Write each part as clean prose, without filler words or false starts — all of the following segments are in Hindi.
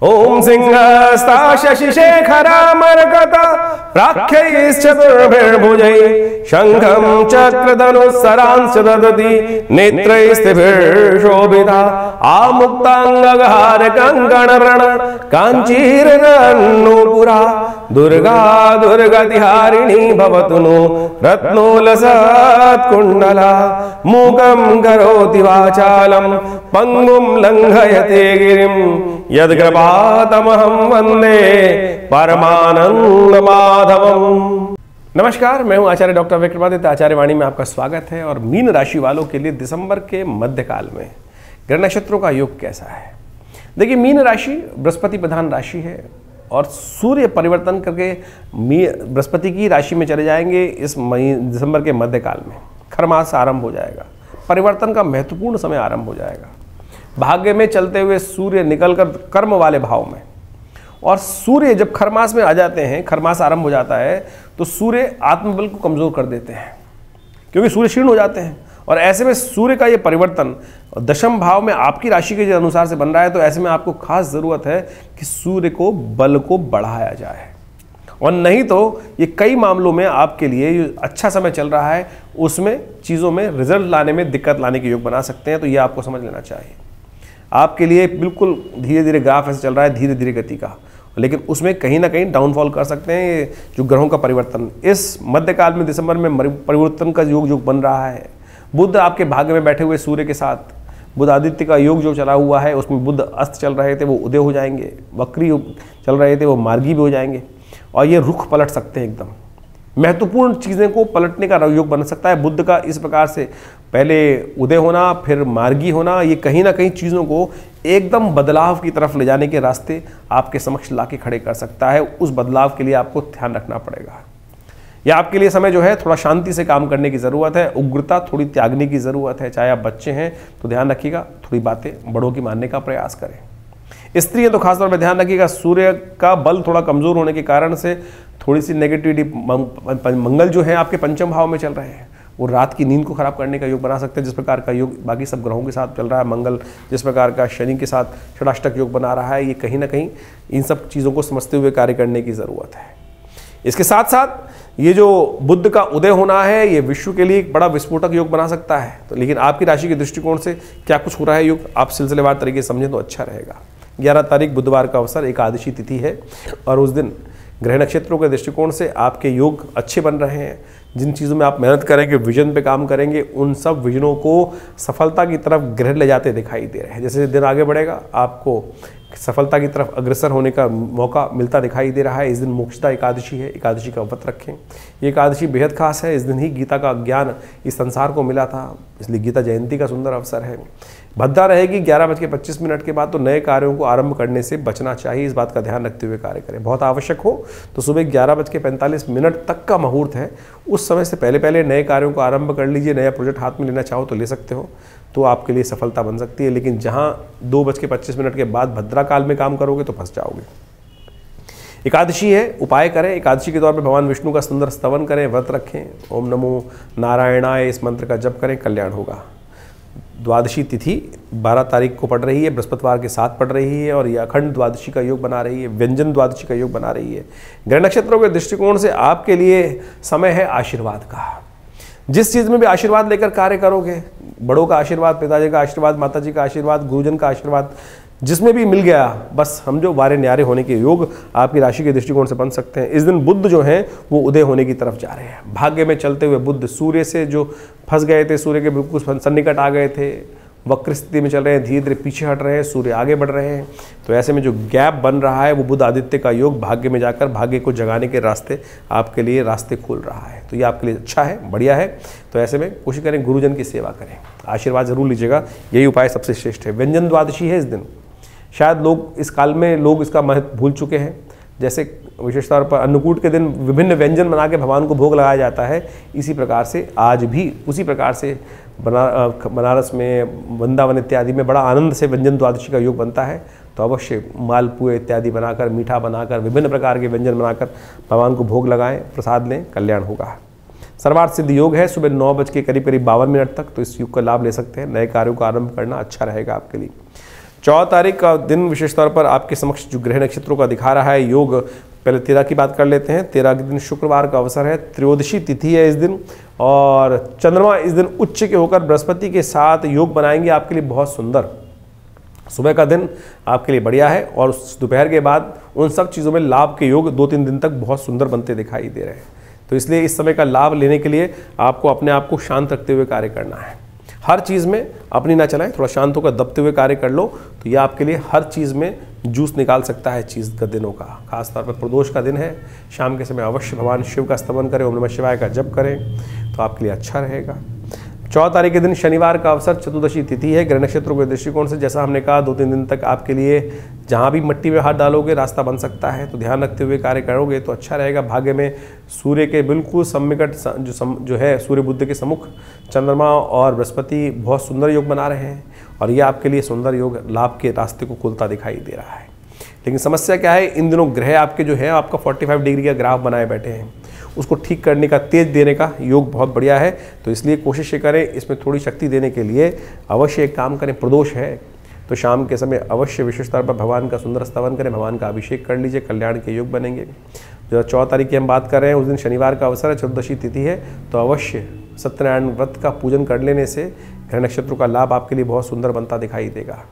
ओम सिंहस्ता शशिशेखरामर्कता प्राख्यैश्चतुर्भिर्भुजैः शंखं चक्रधनुस्सरांश्च ददति नेत्रैस्त्रिभिर्शोभिता आमुक्तांगहारकङ्कणरण काञ्चीरनूपुरा दुर्गा दुर्गतिहारिणी भवतु नो रत्नोलसत्कुण्डला मूकं करोति वाचालं पंगुं लंघयते गिरिं यद्कृपातमहं वंदे परमानंद माधवम। नमस्कार, मैं हूं आचार्य डॉक्टर विक्रमादित्य। आचार्य वाणी में आपका स्वागत है। और मीन राशि वालों के लिए दिसंबर के मध्यकाल में ग्रह नक्षत्रों का योग कैसा है। देखिए, मीन राशि बृहस्पति प्रधान राशि है और सूर्य परिवर्तन करके बृहस्पति की राशि में चले जाएंगे इस दिसंबर के मध्यकाल में। खरमास आरंभ हो जाएगा, परिवर्तन का महत्वपूर्ण समय आरंभ हो जाएगा। भाग्य में चलते हुए सूर्य निकलकर कर्म वाले भाव में, और सूर्य जब खरमास में आ जाते हैं, खरमास आरंभ हो जाता है तो सूर्य आत्मबल को कमजोर कर देते हैं, क्योंकि सूर्य क्षीण हो जाते हैं। और ऐसे में सूर्य का ये परिवर्तन दशम भाव में आपकी राशि के अनुसार से बन रहा है, तो ऐसे में आपको खास जरूरत है कि सूर्य को बल को बढ़ाया जाए। और नहीं तो ये कई मामलों में आपके लिए जो अच्छा समय चल रहा है उसमें चीज़ों में रिजल्ट लाने में दिक्कत लाने के योग बना सकते हैं। तो ये आपको समझ लेना चाहिए। आपके लिए बिल्कुल धीरे धीरे ग्राफ ऐसे चल रहा है, धीरे धीरे गति का, लेकिन उसमें कहीं ना कहीं डाउनफॉल कर सकते हैं। ये जो ग्रहों का परिवर्तन इस मध्यकाल में दिसंबर में परिवर्तन का योग बन रहा है। बुध आपके भाग्य में बैठे हुए सूर्य के साथ बुध आदित्य का योग जो चला हुआ है, उसमें बुध अस्त चल रहे थे वो उदय हो जाएंगे, वक्री चल रहे थे वो मार्गी भी हो जाएंगे, और ये रुख पलट सकते हैं। एकदम महत्वपूर्ण चीज़ें को पलटने का योग बन सकता है। बुध का इस प्रकार से पहले उदय होना फिर मार्गी होना, ये कहीं ना कहीं चीज़ों को एकदम बदलाव की तरफ ले जाने के रास्ते आपके समक्ष ला के खड़े कर सकता है। उस बदलाव के लिए आपको ध्यान रखना पड़ेगा। या आपके लिए समय जो है थोड़ा शांति से काम करने की ज़रूरत है, उग्रता थोड़ी त्यागने की ज़रूरत है। चाहे आप बच्चे हैं तो ध्यान रखिएगा, थोड़ी बातें बड़ों की मानने का प्रयास करें। स्त्री है तो खासतौर पर ध्यान रखिएगा, सूर्य का बल थोड़ा कमजोर होने के कारण से थोड़ी सी नेगेटिविटी, मंगल जो है आपके पंचम भाव में चल रहे हैं, वो रात की नींद को खराब करने का योग बना सकते हैं। जिस प्रकार का योग बाकी सब ग्रहों के साथ चल रहा है, मंगल जिस प्रकार का शनि के साथ षडाष्टक योग बना रहा है, ये कहीं ना कहीं इन सब चीज़ों को समझते हुए कार्य करने की ज़रूरत है। इसके साथ साथ ये जो बुध का उदय होना है, ये विश्व के लिए एक बड़ा विस्फोटक योग बना सकता है। तो लेकिन आपकी राशि के दृष्टिकोण से क्या कुछ हो रहा है योग, आप सिलसिलेवार तरीके से समझें तो अच्छा रहेगा। 11 तारीख बुधवार का अवसर, एकादशी तिथि है, और उस दिन ग्रह नक्षत्रों के दृष्टिकोण से आपके योग अच्छे बन रहे हैं। जिन चीज़ों में आप मेहनत करेंगे, विजन पे काम करेंगे, उन सब विजनों को सफलता की तरफ ग्रह ले जाते दिखाई दे रहे हैं। जैसे दिन आगे बढ़ेगा आपको सफलता की तरफ अग्रसर होने का मौका मिलता दिखाई दे रहा है। इस दिन मोक्षदा एकादशी है, एकादशी का व्रत रखें। ये एकादशी बेहद खास है। इस दिन ही गीता का ज्ञान इस संसार को मिला था, इसलिए गीता जयंती का सुंदर अवसर है। भद्दा रहेगी 11:25 के बाद, तो नए कार्यों को आरंभ करने से बचना चाहिए। इस बात का ध्यान रखते हुए कार्य करें। बहुत आवश्यक हो तो सुबह 11:45 तक का मुहूर्त है, उस समय से पहले पहले नए कार्यों को आरंभ कर लीजिए। नया प्रोजेक्ट हाथ में लेना चाहो तो ले सकते हो, तो आपके लिए सफलता बन सकती है। लेकिन जहां 2:25 के बाद भद्रा काल में काम करोगे तो फंस जाओगे। एकादशी है, उपाय करें। एकादशी के तौर पर भगवान विष्णु का सुंदर स्तवन करें, व्रत रखें, ओम नमो नारायणाय इस मंत्र का जप करें, कल्याण होगा। द्वादशी तिथि 12 तारीख को पड़ रही है, बृहस्पतिवार के साथ पड़ रही है, और यह अखंड द्वादशी का योग बना रही है, व्यंजन द्वादशी का योग बना रही है। ग्रह नक्षत्रों के दृष्टिकोण से आपके लिए समय है आशीर्वाद का। जिस चीज़ में भी आशीर्वाद लेकर कार्य करोगे, बड़ों का आशीर्वाद, पिताजी का आशीर्वाद, माताजी का आशीर्वाद, गुरुजन का आशीर्वाद, जिसमें भी मिल गया, बस हम जो वारे न्यारे होने के योग आपकी राशि के दृष्टिकोण से बन सकते हैं। इस दिन बुध जो हैं वो उदय होने की तरफ जा रहे हैं। भाग्य में चलते हुए बुध सूर्य से जो फंस गए थे, सूर्य के बिल्कुल सन्निकट आ गए थे, वक्र स्थिति में चल रहे हैं, धीरे धीरे पीछे हट रहे हैं, सूर्य आगे बढ़ रहे हैं। तो ऐसे में जो गैप बन रहा है वो बुध आदित्य का योग भाग्य में जाकर भाग्य को जगाने के रास्ते आपके लिए रास्ते खोल रहा है। तो ये आपके लिए अच्छा है, बढ़िया है। तो ऐसे में कोशिश करें गुरुजन की सेवा करें, आशीर्वाद जरूर लीजिएगा, यही उपाय सबसे श्रेष्ठ है। व्यंजन द्वादशी है इस दिन। शायद लोग इस काल में लोग इसका महत्व भूल चुके हैं। जैसे विशेष तौर पर अन्नकूट के दिन विभिन्न व्यंजन बना के भगवान को भोग लगाया जाता है, इसी प्रकार से आज भी उसी प्रकार से बनारस में, वृंदावन इत्यादि में बड़ा आनंद से व्यंजन द्वादशी का योग बनता है। तो अवश्य मालपुए इत्यादि बनाकर, मीठा बनाकर, विभिन्न प्रकार के व्यंजन बनाकर भगवान को भोग लगाएं, प्रसाद लें, कल्याण होगा। सर्वार्थ सिद्ध योग है सुबह 9 बज के करीब 52 तक, तो इस योग का लाभ ले सकते हैं। नए कार्यों का आरंभ करना अच्छा रहेगा आपके लिए। 14 तारीख का दिन विशेष तौर पर आपके समक्ष जो ग्रह नक्षत्रों का दिखा रहा है योग, पहले 13 की बात कर लेते हैं। 13 के दिन शुक्रवार का अवसर है, त्रयोदशी तिथि है इस दिन, और चंद्रमा इस दिन उच्च के होकर बृहस्पति के साथ योग बनाएंगे आपके लिए बहुत सुंदर। सुबह का दिन आपके लिए बढ़िया है और दोपहर के बाद उन सब चीज़ों में लाभ के योग 2-3 दिन तक बहुत सुंदर बनते दिखाई दे रहे हैं। तो इसलिए इस समय का लाभ लेने के लिए आपको अपने आप को शांत रखते हुए कार्य करना है। हर चीज़ में अपनी ना चलाएं, थोड़ा शांत होकर दबते हुए कार्य कर लो, तो यह आपके लिए हर चीज़ में जूस निकाल सकता है चीज़ का दिनों का। खासतौर पर प्रदोष का दिन है, शाम के समय अवश्य भगवान शिव का स्तवन करें, ओम नमः शिवाय का जप करें, तो आपके लिए अच्छा रहेगा। 14 तारीख के दिन शनिवार का अवसर, चतुर्दशी तिथि है। ग्रह नक्षत्रों के दृष्टिकोण से जैसा हमने कहा 2-3 दिन तक आपके लिए जहाँ भी मिट्टी में हाथ डालोगे रास्ता बन सकता है, तो ध्यान रखते हुए कार्य करोगे तो अच्छा रहेगा। भाग्य में सूर्य के बिल्कुल सन्निकट जो है सूर्य बुध के सम्मुख चंद्रमा और बृहस्पति बहुत सुंदर योग बना रहे हैं और ये आपके लिए सुंदर योग लाभ के रास्ते को खुलता दिखाई दे रहा है। लेकिन समस्या क्या है, इन दिनों ग्रह आपके जो है आपका 45 डिग्री का ग्राफ बनाए बैठे हैं, उसको ठीक करने का, तेज देने का योग बहुत बढ़िया है। तो इसलिए कोशिश करें इसमें थोड़ी शक्ति देने के लिए अवश्य एक काम करें। प्रदोष है तो शाम के समय अवश्य विशेष तौर पर भगवान का सुंदर स्तवन करें, भगवान का अभिषेक कर लीजिए, कल्याण के योग बनेंगे। जो 14 तारीख की हम बात कर रहे हैं उस दिन शनिवार का अवसर है, चतुर्दशी तिथि है, तो अवश्य सत्यनारायण व्रत का पूजन कर लेने से ग्रह नक्षत्रों का लाभ आपके लिए बहुत सुंदर बनता दिखाई देगा।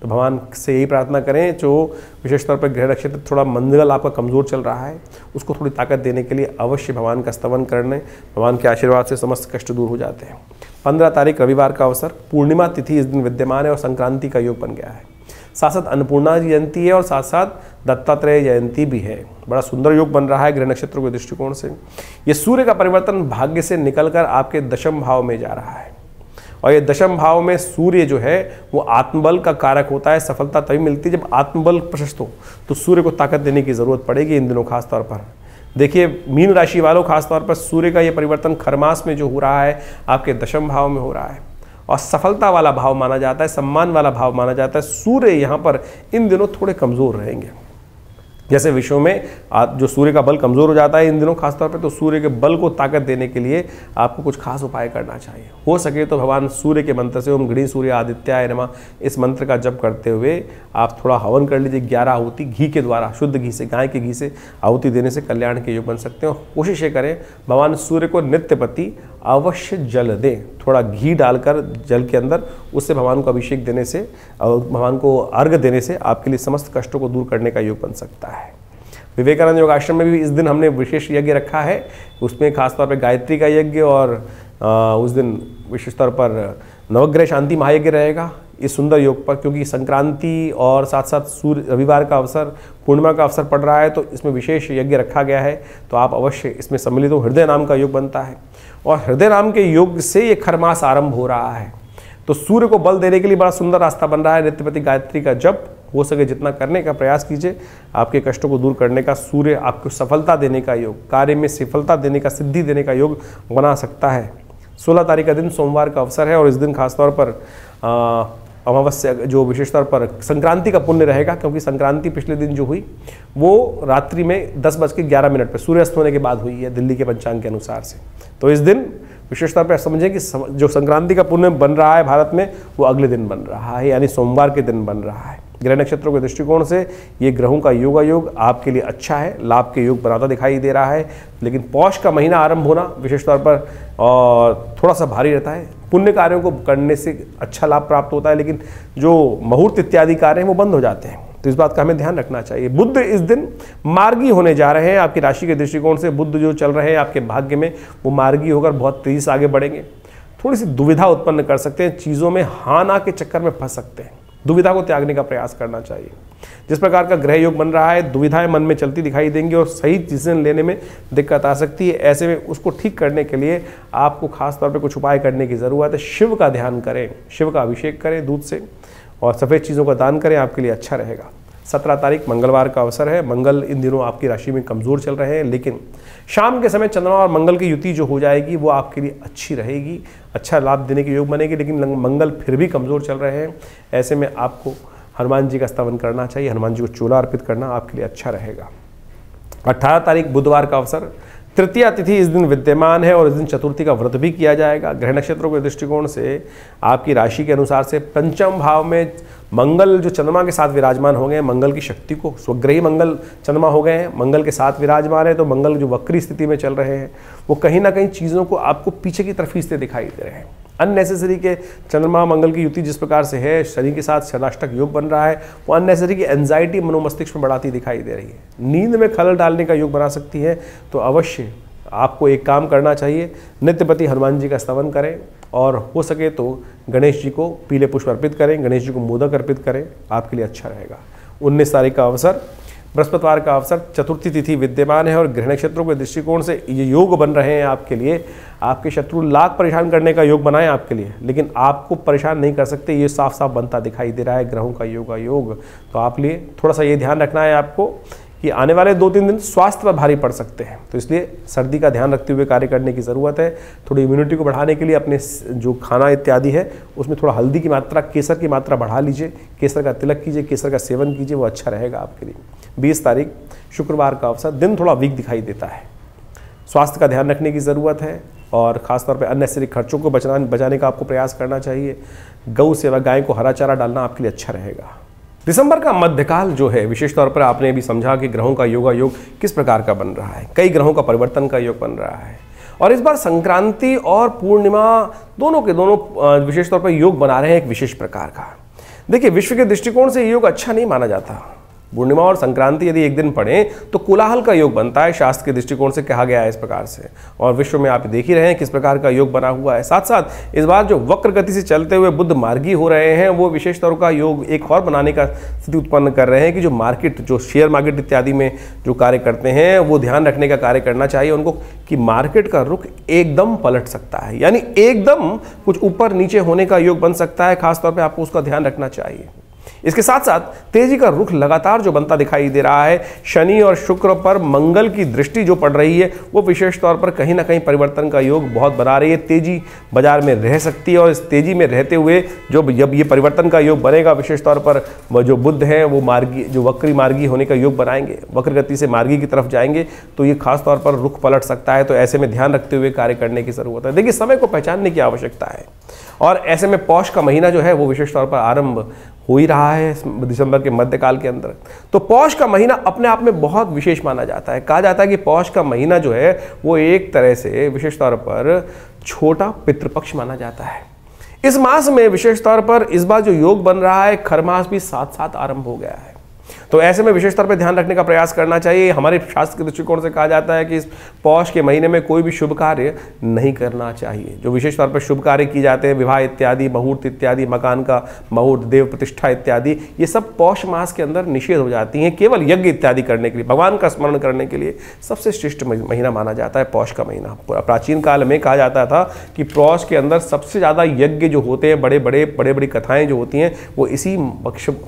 तो भगवान से यही प्रार्थना करें, जो विशेष तौर पर ग्रह नक्षत्र थोड़ा मंगल आपका कमज़ोर चल रहा है, उसको थोड़ी ताकत देने के लिए अवश्य भगवान का स्तवन करने, भगवान के आशीर्वाद से समस्त कष्ट दूर हो जाते हैं। 15 तारीख रविवार का अवसर, पूर्णिमा तिथि इस दिन विद्यमान है और संक्रांति का योग बन गया है। साथ साथ अन्नपूर्णा जयंती है और साथ साथ दत्तात्रेय जयंती भी है। बड़ा सुंदर योग बन रहा है ग्रह नक्षत्रों के दृष्टिकोण से। ये सूर्य का परिवर्तन भाग्य से निकलकर आपके दशम भाव में जा रहा है और ये दशम भाव में सूर्य जो है वो आत्मबल का कारक होता है। सफलता तभी मिलती है जब आत्मबल प्रशस्त हो, तो सूर्य को ताकत देने की ज़रूरत पड़ेगी इन दिनों खासतौर पर। देखिए मीन राशि वालों, खासतौर पर सूर्य का ये परिवर्तन खरमास में जो हो रहा है आपके दशम भाव में हो रहा है और सफलता वाला भाव माना जाता है, सम्मान वाला भाव माना जाता है। सूर्य यहाँ पर इन दिनों थोड़े कमज़ोर रहेंगे। जैसे विश्व में जो सूर्य का बल कमज़ोर हो जाता है इन दिनों खासतौर पर, तो सूर्य के बल को ताकत देने के लिए आपको कुछ खास उपाय करना चाहिए। हो सके तो भगवान सूर्य के मंत्र से ओम गृह सूर्य आदित्याय नमः इस मंत्र का जप करते हुए आप थोड़ा हवन कर लीजिए। 11 आहुति घी के द्वारा, शुद्ध घी से, गाय के घी से आहुति देने से कल्याण के योग बन सकते हैं। कोशिश ये करें भगवान सूर्य को नित्य प्रति अवश्य जल दें, थोड़ा घी डालकर जल के अंदर, उससे भगवान को अभिषेक देने से और भगवान को अर्घ्य देने से आपके लिए समस्त कष्टों को दूर करने का योग बन सकता है। विवेकानंद योगाश्रम में भी इस दिन हमने विशेष यज्ञ रखा है, उसमें खासतौर पर गायत्री का यज्ञ और उस दिन विशेष तौर पर नवग्रह शांति महायज्ञ रहेगा इस सुंदर योग पर, क्योंकि संक्रांति और साथ साथ सूर्य रविवार का अवसर, पूर्णिमा का अवसर पड़ रहा है, तो इसमें विशेष यज्ञ रखा गया है। तो आप अवश्य इसमें सम्मिलित हो। हृदय नाम का योग बनता है और हृदय नाम के योग से ये खरमास आरंभ हो रहा है, तो सूर्य को बल देने के लिए बड़ा सुंदर रास्ता बन रहा है। नित्यपति गायत्री का जप हो सके जितना करने का प्रयास कीजिए, आपके कष्टों को दूर करने का, सूर्य आपको सफलता देने का योग, कार्य में सफलता देने का, सिद्धि देने का योग बना सकता है। 16 तारीख का दिन सोमवार का अवसर है और इस दिन खासतौर पर अमावस्या जो विशेष तौर पर संक्रांति का पुण्य रहेगा, क्योंकि संक्रांति पिछले दिन जो हुई वो रात्रि में 10:11 पर सूर्यास्त होने के बाद हुई है दिल्ली के पंचांग के अनुसार से। तो इस दिन विशेष तौर पर समझें कि जो संक्रांति का पुण्य बन रहा है भारत में वो अगले दिन बन रहा है, यानी सोमवार के दिन बन रहा है। ग्रह नक्षत्रों के दृष्टिकोण से ये ग्रहों का योग आपके लिए अच्छा है, लाभ के योग बनाता दिखाई दे रहा है। लेकिन पौष का महीना आरंभ होना विशेष तौर पर और थोड़ा सा भारी रहता है। पुण्य कार्यों को करने से अच्छा लाभ प्राप्त होता है, लेकिन जो मुहूर्त इत्यादि कार्य हैं वो बंद हो जाते हैं, तो इस बात का हमें ध्यान रखना चाहिए। बुध इस दिन मार्गी होने जा रहे हैं आपकी राशि के दृष्टिकोण से। बुध जो चल रहे हैं आपके भाग्य में वो मार्गी होकर बहुत तेजी से आगे बढ़ेंगे। थोड़ी सी दुविधा उत्पन्न कर सकते हैं, चीज़ों में हाँ ना के चक्कर में फंस सकते हैं। दुविधा को त्यागने का प्रयास करना चाहिए। जिस प्रकार का ग्रह योग बन रहा है, दुविधाएं मन में चलती दिखाई देंगी और सही डिसीजन लेने में दिक्कत आ सकती है। ऐसे में उसको ठीक करने के लिए आपको खास तौर पे कुछ उपाय करने की ज़रूरत है। शिव का ध्यान करें, शिव का अभिषेक करें दूध से और सफ़ेद चीज़ों का दान करें, आपके लिए अच्छा रहेगा। 17 तारीख मंगलवार का अवसर है। मंगल इन दिनों आपकी राशि में कमज़ोर चल रहे हैं, लेकिन शाम के समय चंद्रमा और मंगल की युति जो हो जाएगी वो आपके लिए अच्छी रहेगी, अच्छा लाभ देने के योग बनेगी। लेकिन मंगल फिर भी कमज़ोर चल रहे हैं, ऐसे में आपको हनुमान जी का स्तवन करना चाहिए, हनुमान जी को चूल्हा अर्पित करना आपके लिए अच्छा रहेगा। 18 तारीख बुधवार का अवसर, तृतीया तिथि इस दिन विद्यमान है और इस दिन चतुर्थी का व्रत भी किया जाएगा। ग्रह नक्षत्रों के दृष्टिकोण से आपकी राशि के अनुसार से पंचम भाव में मंगल जो चंद्रमा के साथ विराजमान हो गए हैं, मंगल की शक्ति को स्वग्रही मंगल चंद्रमा हो गए हैं, मंगल के साथ विराजमान है, तो मंगल जो वक्री स्थिति में चल रहे हैं वो कहीं ना कहीं चीज़ों को आपको पीछे की तरफ खींचते दिखाई दे रहे हैं। अननेसेसरी के चंद्रमा मंगल की युति जिस प्रकार से है, शनि के साथ षडाष्टक योग बन रहा है, वो अननेसेसरी की एंजाइटी मनोमस्तिष्क में बढ़ाती दिखाई दे रही है, नींद में खलल डालने का योग बना सकती है। तो अवश्य आपको एक काम करना चाहिए, नित्यपति हनुमान जी का स्तवन करें और हो सके तो गणेश जी को पीले पुष्प अर्पित करें, गणेश जी को मोदक अर्पित करें, आपके लिए अच्छा रहेगा। 19 तारीख का अवसर, बृहस्पतिवार का अवसर, चतुर्थी तिथि विद्यमान है और गृह नक्षत्रों के दृष्टिकोण से ये योग बन रहे हैं आपके लिए। आपके शत्रु लाख परेशान करने का योग बनाए आपके लिए, लेकिन आपको परेशान नहीं कर सकते, ये साफ साफ बनता दिखाई दे रहा है ग्रहों का योग। तो आप लिए थोड़ा सा ये ध्यान रखना है आपको कि आने वाले 2-3 दिन स्वास्थ्य पर भारी पड़ सकते हैं, तो इसलिए सर्दी का ध्यान रखते हुए कार्य करने की ज़रूरत है। थोड़ी इम्यूनिटी को बढ़ाने के लिए अपने जो खाना इत्यादि है उसमें थोड़ा हल्दी की मात्रा, केसर की मात्रा बढ़ा लीजिए, केसर का तिलक कीजिए, केसर का सेवन कीजिए, वो अच्छा रहेगा आपके लिए। 20 तारीख शुक्रवार का अवसर, दिन थोड़ा वीक दिखाई देता है, स्वास्थ्य का ध्यान रखने की ज़रूरत है और ख़ासतौर पर अननेसेसरी खर्चों को बचाने का आपको प्रयास करना चाहिए। गौ सेवा, गाय को हरा चारा डालना आपके लिए अच्छा रहेगा। दिसंबर का मध्यकाल जो है, विशेष तौर पर आपने भी समझा कि ग्रहों का योग किस प्रकार का बन रहा है, कई ग्रहों का परिवर्तन का योग बन रहा है और इस बार संक्रांति और पूर्णिमा दोनों के दोनों विशेष तौर पर योग बना रहे हैं एक विशेष प्रकार का। देखिए, विश्व के दृष्टिकोण से योग अच्छा नहीं माना जाता। पूर्णिमा और संक्रांति यदि एक दिन पड़े तो कोलाहल का योग बनता है, शास्त्र के दृष्टिकोण से कहा गया है इस प्रकार से, और विश्व में आप देख ही रहे हैं किस प्रकार का योग बना हुआ है। साथ साथ इस बार जो वक्र गति से चलते हुए बुध मार्गी हो रहे हैं, वो विशेष तौर का योग एक और बनाने का स्थिति उत्पन्न कर रहे हैं कि जो मार्केट, जो शेयर मार्केट इत्यादि में जो कार्य करते हैं, वो ध्यान रखने का कार्य करना चाहिए उनको कि मार्केट का रुख एकदम पलट सकता है, यानी एकदम कुछ ऊपर नीचे होने का योग बन सकता है। खासतौर पर आपको उसका ध्यान रखना चाहिए। इसके साथ साथ तेजी का रुख लगातार जो बनता दिखाई दे रहा है, शनि और शुक्र पर मंगल की दृष्टि जो पड़ रही है, वो विशेष तौर पर कहीं ना कहीं परिवर्तन का योग बहुत बना रही है। तेजी बाजार में रह सकती है और इस तेजी में रहते हुए जब ये परिवर्तन का योग बनेगा, विशेष तौर पर जो बुध हैं वो मार्गी, जो वक्री मार्गी होने का योग बनाएंगे, वक्र गति से मार्गी की तरफ जाएंगे, तो ये खास तौर पर रुख पलट सकता है। तो ऐसे में ध्यान रखते हुए कार्य करने की जरूरत है। देखिए, समय को पहचानने की आवश्यकता है और ऐसे में पौष का महीना जो है वो विशेष तौर पर आरंभ हो ही रहा है दिसंबर के मध्यकाल के अंदर। तो पौष का महीना अपने आप में बहुत विशेष माना जाता है। कहा जाता है कि पौष का महीना जो है वो एक तरह से विशेष तौर पर छोटा पितृपक्ष माना जाता है। इस मास में विशेष तौर पर इस बार जो योग बन रहा है, खर मास भी साथ साथ आरंभ हो गया है। तो ऐसे में विशेष तौर पर ध्यान रखने का प्रयास करना चाहिए। हमारे शास्त्र के दृष्टिकोण से कहा जाता है कि इस पौष के महीने में कोई भी शुभ कार्य नहीं करना चाहिए। जो विशेष तौर पर शुभ कार्य किए जाते हैं, विवाह इत्यादि, मुहूर्त इत्यादि, मकान का मुहूर्त, देव प्रतिष्ठा इत्यादि, ये सब पौष मास के अंदर निषेध हो जाती हैं। केवल यज्ञ इत्यादि करने के लिए, भगवान का स्मरण करने के लिए सबसे श्रेष्ठ महीना माना जाता है पौष का महीना। प्राचीन काल में कहा जाता था कि पौष के अंदर सबसे ज़्यादा यज्ञ जो होते हैं, बड़े बड़ी कथाएँ जो होती हैं, वो इसी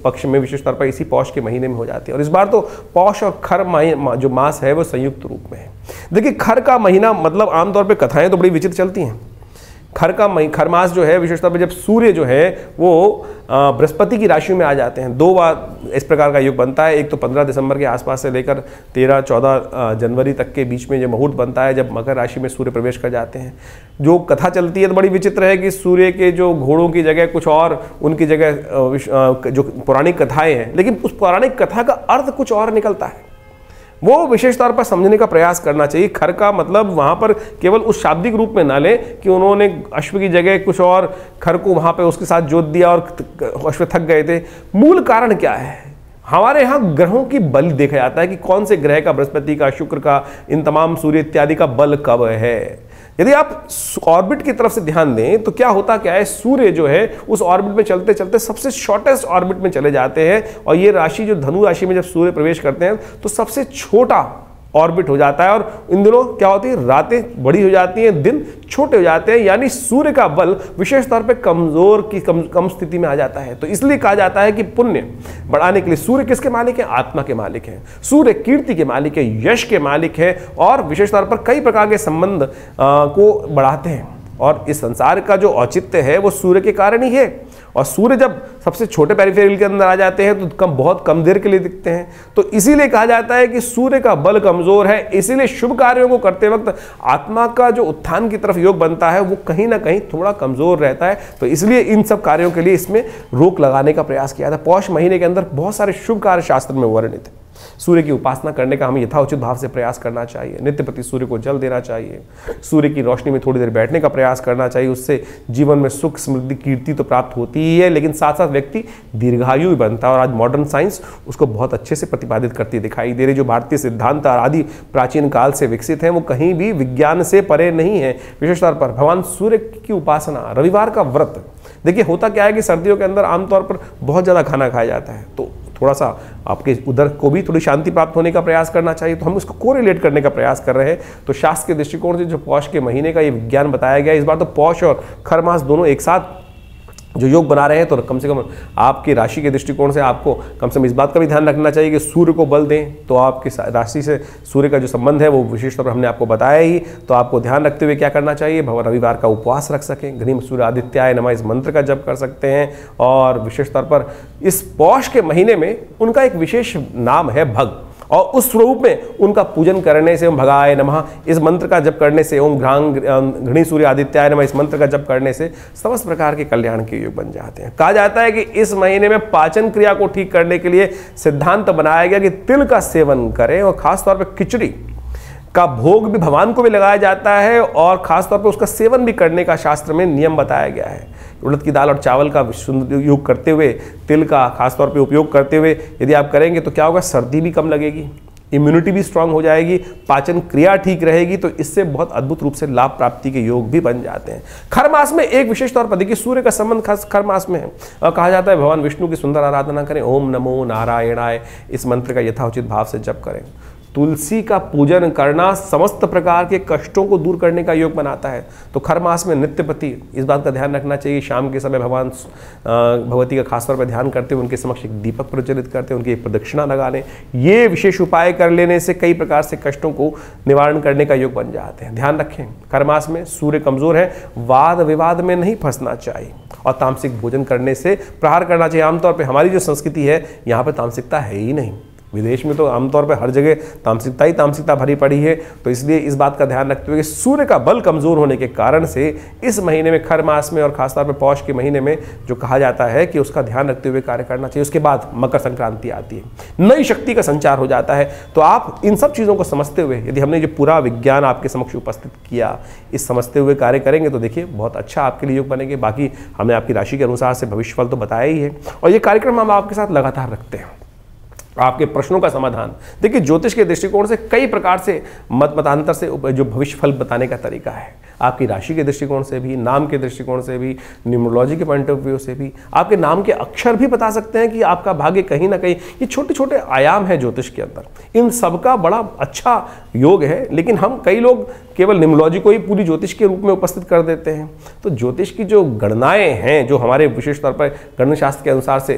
पक्ष में विशेष तौर पर इसी पौष के महीने में हो जाती है। और इस बार तो पौष और खर जो मास है वो संयुक्त रूप में है। देखिए, खर का महीना मतलब आमतौर पे कथाएं तो बड़ी विचित्र चलती हैं। खर मास जो है विशेष तौर पर जब सूर्य जो है वो बृहस्पति की राशि में आ जाते हैं, 2 बार इस प्रकार का योग बनता है। एक तो 15 दिसंबर के आसपास से लेकर 13-14 जनवरी तक के बीच में जो मुहूर्त बनता है, जब मकर राशि में सूर्य प्रवेश कर जाते हैं। जो कथा चलती है तो बड़ी विचित्र है कि सूर्य के जो घोड़ों की जगह कुछ और, उनकी जगह जो पौराणिक कथाएं हैं, लेकिन उस पौराणिक कथा का अर्थ कुछ और निकलता है। वो विशेष तौर पर समझने का प्रयास करना चाहिए। खर का मतलब वहाँ पर केवल उस शाब्दिक रूप में ना ले कि उन्होंने अश्व की जगह कुछ और खर को वहाँ पे उसके साथ जोत दिया और अश्व थक गए थे। मूल कारण क्या है? हमारे यहाँ ग्रहों की बल देखा जाता है कि कौन से ग्रह का, बृहस्पति का, शुक्र का, इन तमाम सूर्य इत्यादि का बल कब है। यदि आप ऑर्बिट की तरफ से ध्यान दें तो क्या होता क्या है, सूर्य जो है उस ऑर्बिट में चलते चलते सबसे शॉर्टेस्ट ऑर्बिट में चले जाते हैं और ये राशि जो धनु राशि में जब सूर्य प्रवेश करते हैं तो सबसे छोटा ऑर्बिट हो जाता है और इन दिनों क्या होती है, रातें बड़ी हो जाती हैं, दिन छोटे हो जाते हैं, यानी सूर्य का बल विशेष तौर पे कमजोर की कम स्थिति में आ जाता है। तो इसलिए कहा जाता है कि पुण्य बढ़ाने के लिए सूर्य किसके मालिक है? आत्मा के मालिक हैं। सूर्य कीर्ति के मालिक है, यश के मालिक है और विशेष तौर पर कई प्रकार के संबंध को बढ़ाते हैं और इस संसार का जो औचित्य है वो सूर्य के कारण ही है। और सूर्य जब सबसे छोटे पेरिफेरल के अंदर आ जाते हैं तो बहुत कम देर के लिए दिखते हैं। तो इसीलिए कहा जाता है कि सूर्य का बल कमजोर है, इसीलिए शुभ कार्यों को करते वक्त आत्मा का जो उत्थान की तरफ योग बनता है वो कहीं ना कहीं थोड़ा कमजोर रहता है। तो इसलिए इन सब कार्यों के लिए इसमें रोक लगाने का प्रयास किया था। पौष महीने के अंदर बहुत सारे शुभ कार्य शास्त्र में वर्णित है। सूर्य की उपासना करने का हमें यथाउचित भाव से प्रयास करना चाहिए। नित्य प्रति सूर्य को जल देना चाहिए। सूर्य की रोशनी में थोड़ी देर बैठने का प्रयास करना चाहिए। उससे जीवन में सुख समृद्धि कीर्ति तो प्राप्त होती ही है, लेकिन साथ साथ व्यक्ति दीर्घायु भी बनता है। और आज मॉडर्न साइंस उसको बहुत अच्छे से प्रतिपादित करती दिखाई दे रही। जो भारतीय सिद्धांत आदि प्राचीन काल से विकसित है वो कहीं भी विज्ञान से परे नहीं है। विशेष तौर पर भगवान सूर्य की उपासना, रविवार का व्रत। देखिए होता क्या है कि सर्दियों के अंदर आमतौर पर बहुत ज़्यादा खाना खाया जाता है, तो थोड़ा सा आपके उधर को भी थोड़ी शांति प्राप्त होने का प्रयास करना चाहिए। तो हम उसको कोरिलेट करने का प्रयास कर रहे हैं। तो शास्त्र के दृष्टिकोण से जो पौष के महीने का ये विज्ञान बताया गया, इस बार तो पौष और खर मास दोनों एक साथ जो योग बना रहे हैं, तो कम से कम आपकी राशि के दृष्टिकोण से आपको कम से कम इस बात का भी ध्यान रखना चाहिए कि सूर्य को बल दें। तो आपकी राशि से सूर्य का जो संबंध है वो विशेष तौर पर हमने आपको बताया ही। तो आपको ध्यान रखते हुए क्या करना चाहिए, रविवार का उपवास रख सकें, घनीम सूर्य आदित्याय नमः इस मंत्र का जप कर सकते हैं। और विशेष तौर पर इस पौष के महीने में उनका एक विशेष नाम है भग, और उस स्वरूप में उनका पूजन करने से, ओम भगाय नमः इस मंत्र का जप करने से, ओम घृणी सूर्य आदित्याय नमः इस मंत्र का जप करने से समस्त प्रकार के कल्याण के योग बन जाते हैं। कहा जाता है कि इस महीने में पाचन क्रिया को ठीक करने के लिए सिद्धांत बनाया गया कि तिल का सेवन करें, और खासतौर पर खिचड़ी का भोग भी भगवान को भी लगाया जाता है, और खासतौर पर उसका सेवन भी करने का शास्त्र में नियम बताया गया है। उड़द की दाल और चावल का योग करते हुए, तिल का खासतौर पे उपयोग करते हुए यदि आप करेंगे तो क्या होगा, सर्दी भी कम लगेगी, इम्यूनिटी भी स्ट्रांग हो जाएगी, पाचन क्रिया ठीक रहेगी। तो इससे बहुत अद्भुत रूप से लाभ प्राप्ति के योग भी बन जाते हैं। खर मास में एक विशेष तौर पर देखिए सूर्य का संबंध खास खर मास में है, और कहा जाता है भगवान विष्णु की सुंदर आराधना करें, ओम नमो नारायणाय इस मंत्र का यथाउचित भाव से जप करें। तुलसी का पूजन करना समस्त प्रकार के कष्टों को दूर करने का योग बनाता है। तो खर मास में नित्य प्रति इस बात का ध्यान रखना चाहिए, शाम के समय भगवान भगवती का खासतौर पर ध्यान करते हुए उनके समक्ष एक दीपक प्रज्वलित करते हुए उनकी एक प्रदक्षिणा लगा लें। ये विशेष उपाय कर लेने से कई प्रकार से कष्टों को निवारण करने का योग बन जाते हैं। ध्यान रखें, खर मास में सूर्य कमजोर है, वाद विवाद में नहीं फंसना चाहिए, और तामसिक भोजन करने से प्रहार करना चाहिए। आमतौर पर हमारी जो संस्कृति है यहाँ पर तामसिकता है ही नहीं। विदेश में तो आमतौर पर हर जगह तामसिकता ही तामसिकता भरी पड़ी है। तो इसलिए इस बात का ध्यान रखते हुए कि सूर्य का बल कमजोर होने के कारण से इस महीने में, खर मास में और खासतौर पर पौष के महीने में जो कहा जाता है कि उसका ध्यान रखते हुए कार्य करना चाहिए। उसके बाद मकर संक्रांति आती है, नई शक्ति का संचार हो जाता है। तो आप इन सब चीज़ों को समझते हुए, यदि हमने जो पूरा विज्ञान आपके समक्ष उपस्थित किया, इस समझते हुए कार्य करेंगे तो देखिए बहुत अच्छा आपके लिए योग बनेंगे। बाकी हमने आपकी राशि के अनुसार से भविष्यफल तो बताया ही है, और ये कार्यक्रम हम आपके साथ लगातार रखते हैं। आपके प्रश्नों का समाधान देखिए, ज्योतिष के दृष्टिकोण से कई प्रकार से मतांतर से जो भविष्य फल बताने का तरीका है, आपकी राशि के दृष्टिकोण से भी, नाम के दृष्टिकोण से भी, न्यूमरोलॉजी के पॉइंट ऑफ व्यू से भी, आपके नाम के अक्षर भी बता सकते हैं कि आपका भाग्य कहीं ना कहीं, ये छोटे छोटे आयाम है ज्योतिष के अंदर, इन सबका बड़ा अच्छा योग है। लेकिन हम कई लोग केवल न्यूमरोलॉजी को ही पूरी ज्योतिष के रूप में उपस्थित कर देते हैं। तो ज्योतिष की जो गणनाएं हैं, जो हमारे विशेष तौर पर गणना शास्त्र के अनुसार से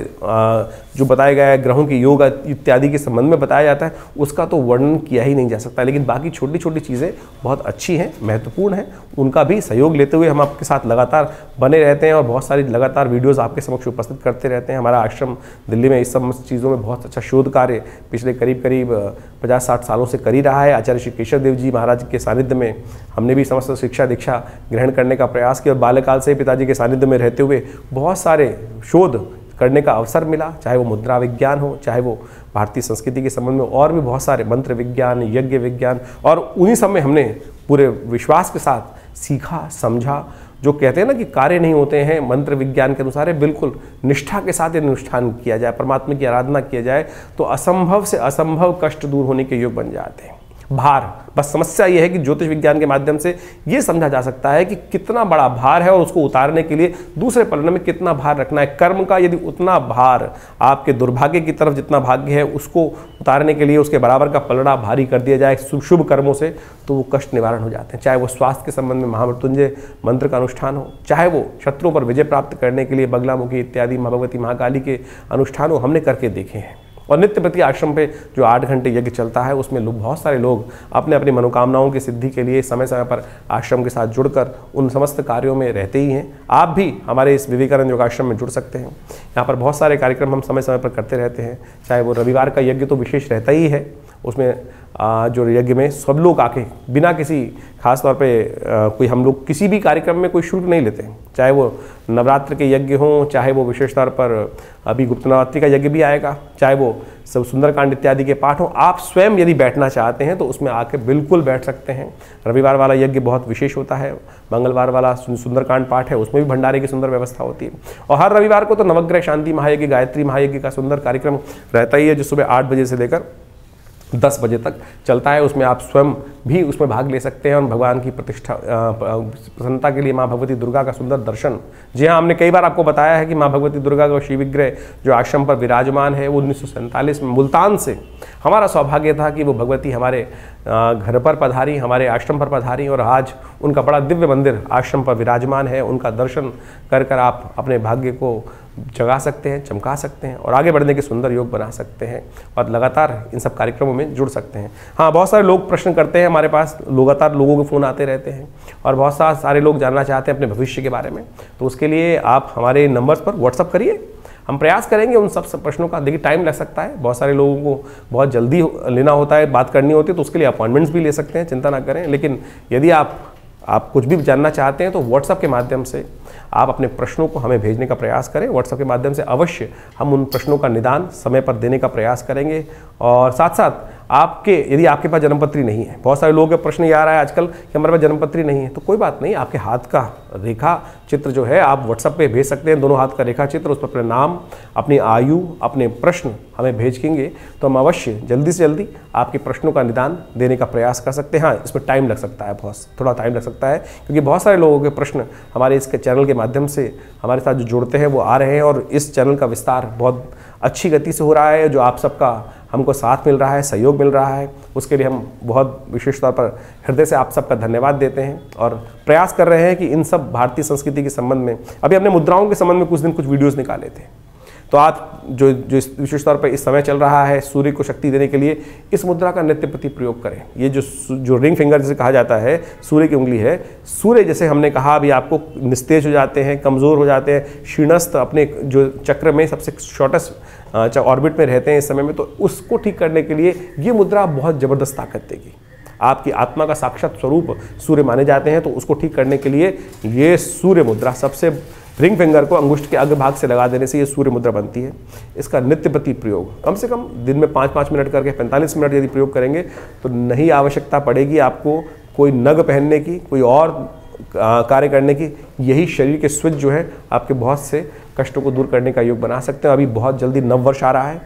जो बताया गया है, ग्रहों की योग इत्यादि के संबंध में बताया जाता है, उसका तो वर्णन किया ही नहीं जा सकता। लेकिन बाकी छोटी छोटी चीज़ें बहुत अच्छी हैं, महत्वपूर्ण हैं, उनका भी सहयोग लेते हुए हम आपके साथ लगातार बने रहते हैं, और बहुत सारी लगातार वीडियोस आपके समक्ष उपस्थित करते रहते हैं। हमारा आश्रम दिल्ली में इस सब चीज़ों में बहुत अच्छा शोध कार्य पिछले करीब 50-60 सालों से कर ही रहा है। आचार्य श्री केशव देव जी महाराज के सानिध्य में हमने भी समस्त शिक्षा दीक्षा ग्रहण करने का प्रयास किया, और बाल्यकाल से पिताजी के सानिध्य में रहते हुए बहुत सारे शोध करने का अवसर मिला, चाहे वो मुद्रा विज्ञान हो, चाहे वो भारतीय संस्कृति के संबंध में और भी बहुत सारे मंत्र विज्ञान, यज्ञ विज्ञान, और उन्हीं सब में हमने पूरे विश्वास के साथ सीखा, समझा। जो कहते हैं ना कि कार्य नहीं होते हैं, मंत्र विज्ञान के अनुसार है, बिल्कुल निष्ठा के साथ अनुष्ठान किया जाए, परमात्मा की आराधना किया जाए, तो असंभव से असंभव कष्ट दूर होने के योग बन जाते हैं। भार, बस समस्या यह है कि ज्योतिष विज्ञान के माध्यम से ये समझा जा सकता है कि कितना बड़ा भार है, और उसको उतारने के लिए दूसरे पलड़े में कितना भार रखना है। कर्म का यदि उतना भार, आपके दुर्भाग्य की तरफ जितना भाग्य है उसको उतारने के लिए उसके बराबर का पलड़ा भारी कर दिया जाए शुभ कर्मों से, तो वो कष्ट निवारण हो जाते हैं। चाहे वो स्वास्थ्य के संबंध में महामृत्युंजय मंत्र का अनुष्ठान हो, चाहे वो शत्रुओं पर विजय प्राप्त करने के लिए बगलामुखी इत्यादि भगवती महाकाली के अनुष्ठान हो, हमने करके देखे हैं। और नित्य प्रति आश्रम पे जो 8 घंटे यज्ञ चलता है उसमें बहुत सारे लोग अपने अपनी मनोकामनाओं की सिद्धि के लिए समय समय पर आश्रम के साथ जुड़कर उन समस्त कार्यों में रहते ही हैं। आप भी हमारे इस विवेकानंद योगाश्रम में जुड़ सकते हैं। यहाँ पर बहुत सारे कार्यक्रम हम समय समय पर करते रहते हैं, चाहे वो रविवार का यज्ञ तो विशेष रहता ही है, उसमें जो यज्ञ में सब लोग आके बिना किसी खास तौर पे कोई हम लोग किसी भी कार्यक्रम में कोई शुल्क नहीं लेते हैं, चाहे वो नवरात्र के यज्ञ हों, चाहे वो विशेष तौर पर अभी गुप्त नवरात्रि का यज्ञ भी आएगा, चाहे वो सब सुंदरकांड इत्यादि के पाठ हों। आप स्वयं यदि बैठना चाहते हैं तो उसमें आके बिल्कुल बैठ सकते हैं। रविवार वाला यज्ञ बहुत विशेष होता है, मंगलवार वाला सुंदरकांड पाठ है, उसमें भी भंडारे की सुंदर व्यवस्था होती है। और हर रविवार को तो नवग्रह शांति महायज्ञ, गायत्री महायज्ञ का सुंदर कार्यक्रम रहता ही है, जो सुबह 8 बजे से लेकर 10 बजे तक चलता है। उसमें आप स्वयं भी उसमें भाग ले सकते हैं और भगवान की प्रतिष्ठा प्रसन्नता के लिए माँ भगवती दुर्गा का सुंदर दर्शन। जी हाँ, हमने कई बार आपको बताया है कि माँ भगवती दुर्गा का शिव विग्रह जो आश्रम पर विराजमान है वो 1947 में मुल्तान से हमारा सौभाग्य था कि वो भगवती हमारे घर पर पधारी, हमारे आश्रम पर पधारी, और आज उनका बड़ा दिव्य मंदिर आश्रम पर विराजमान है। उनका दर्शन कर कर आप अपने भाग्य को जगा सकते हैं, चमका सकते हैं और आगे बढ़ने के सुंदर योग बना सकते हैं और लगातार इन सब कार्यक्रमों में जुड़ सकते हैं। हाँ, बहुत सारे लोग प्रश्न करते हैं, हमारे पास लगातार लोगों के फ़ोन आते रहते हैं और बहुत सारे लोग जानना चाहते हैं अपने भविष्य के बारे में। तो उसके लिए आप हमारे नंबर्स पर व्हाट्सअप करिए, हम प्रयास करेंगे उन सब प्रश्नों का। देखिए, टाइम लग सकता है, बहुत सारे लोगों को बहुत जल्दी लेना होता है, बात करनी होती है, तो उसके लिए अपॉइंटमेंट्स भी ले सकते हैं, चिंता ना करें। लेकिन यदि आप कुछ भी जानना चाहते हैं तो व्हाट्सएप के माध्यम से आप अपने प्रश्नों को हमें भेजने का प्रयास करें। व्हाट्सएप के माध्यम से अवश्य हम उन प्रश्नों का निदान समय पर देने का प्रयास करेंगे। और साथ साथ यदि आपके पास जन्मपत्री नहीं है, बहुत सारे लोगों का प्रश्न ये आ रहा है आजकल कि हमारे पास जन्मपत्री नहीं है, तो कोई बात नहीं, आपके हाथ का रेखा चित्र जो है आप व्हाट्सएप पे भेज सकते हैं, दोनों हाथ का रेखा चित्र, उस पर अपने नाम, अपनी आयु, अपने प्रश्न हमें भेजेंगे तो हम अवश्य जल्दी से जल्दी आपके प्रश्नों का निदान देने का प्रयास कर सकते हैं। हाँ, इसमें टाइम लग सकता है, थोड़ा टाइम लग सकता है, क्योंकि बहुत सारे लोगों के प्रश्न हमारे इस चैनल के माध्यम से हमारे साथ जो जुड़ते हैं वो आ रहे हैं और इस चैनल का विस्तार बहुत अच्छी गति से हो रहा है। जो आप सबका हमको साथ मिल रहा है, सहयोग मिल रहा है, उसके लिए हम बहुत विशेष तौर पर हृदय से आप सबका धन्यवाद देते हैं और प्रयास कर रहे हैं कि इन सब भारतीय संस्कृति के संबंध में, अभी हमने मुद्राओं के संबंध में कुछ वीडियोस निकाले थे, तो आप जो विशेष तौर पर इस समय चल रहा है सूर्य को शक्ति देने के लिए इस मुद्रा का नित्य प्रति प्रयोग करें। ये जो रिंग फिंगर जिसे कहा जाता है, सूर्य की उंगली है, सूर्य जैसे हमने कहा अभी आपको निस्तेज हो जाते हैं, कमज़ोर हो जाते हैं, क्षीणस्थ अपने जो चक्र में सबसे शॉर्टेस्ट ऑर्बिट में रहते हैं इस समय में, तो उसको ठीक करने के लिए ये मुद्रा बहुत ज़बरदस्त ताकत देगी। आपकी आत्मा का साक्षात स्वरूप सूर्य माने जाते हैं, तो उसको ठीक करने के लिए ये सूर्य मुद्रा, सबसे रिंग फिंगर को अंगुष्ठ के अग्रभाग से लगा देने से ये सूर्य मुद्रा बनती है। इसका नित्य प्रति प्रयोग कम से कम दिन में 5-5 मिनट करके 45 मिनट यदि प्रयोग करेंगे तो नहीं आवश्यकता पड़ेगी आपको कोई नग पहनने की, कोई और कार्य करने की। यही शरीर के स्विच जो है आपके बहुत से कष्टों को दूर करने का योग बना सकते हैं। अभी बहुत जल्दी नववर्ष आ रहा है,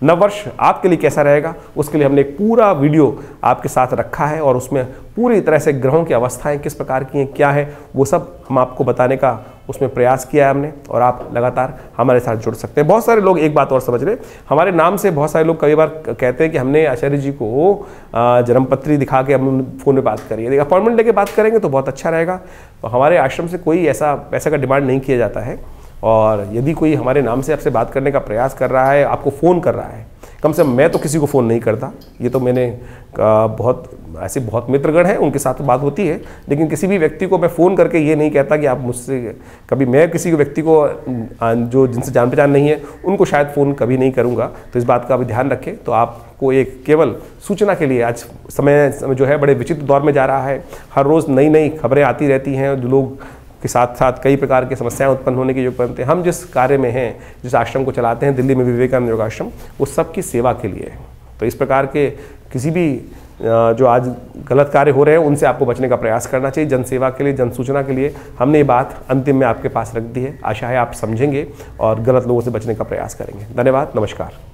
नववर्ष आपके लिए कैसा रहेगा उसके लिए हमने एक पूरा वीडियो आपके साथ रखा है और उसमें पूरी तरह से ग्रहों की अवस्थाएं किस प्रकार की हैं, क्या है, वो सब हम आपको बताने का उसमें प्रयास किया है हमने, और आप लगातार हमारे साथ जुड़ सकते हैं। बहुत सारे लोग एक बात और समझ लें, हमारे नाम से बहुत सारे लोग कई बार कहते हैं कि हमने आचार्य जी को जन्मपत्री दिखा के हम फ़ोन में बात करिए, अपॉइंटमेंट लेके बात करेंगे तो बहुत अच्छा रहेगा। तो हमारे आश्रम से कोई ऐसा पैसा का डिमांड नहीं किया जाता है, और यदि कोई हमारे नाम से आपसे बात करने का प्रयास कर रहा है, आपको फ़ोन कर रहा है, कम से कम मैं तो किसी को फ़ोन नहीं करता, ये तो मैंने बहुत मित्रगण हैं उनके साथ बात होती है, लेकिन किसी भी व्यक्ति को मैं फ़ोन करके ये नहीं कहता कि आप मुझसे, कभी मैं किसी व्यक्ति को जो जिनसे जान पहचान नहीं है उनको शायद फ़ोन कभी नहीं करूँगा। तो इस बात का भी ध्यान रखें। तो आपको एक केवल सूचना के लिए, आज समय जो है बड़े विचित्र दौर में जा रहा है, हर रोज़ नई नई खबरें आती रहती हैं, जो लोग के साथ साथ कई प्रकार की समस्याएं उत्पन्न होने के योग बनते हैं। हम जिस कार्य में हैं, जिस आश्रम को चलाते हैं दिल्ली में विवेकानंद योगाश्रम, वो सबकी सेवा के लिए है। तो इस प्रकार के किसी भी जो आज गलत कार्य हो रहे हैं उनसे आपको बचने का प्रयास करना चाहिए। जन सेवा के लिए, जन सूचना के लिए हमने ये बात अंतिम में आपके पास रख दी है। आशा है आप समझेंगे और गलत लोगों से बचने का प्रयास करेंगे। धन्यवाद, नमस्कार।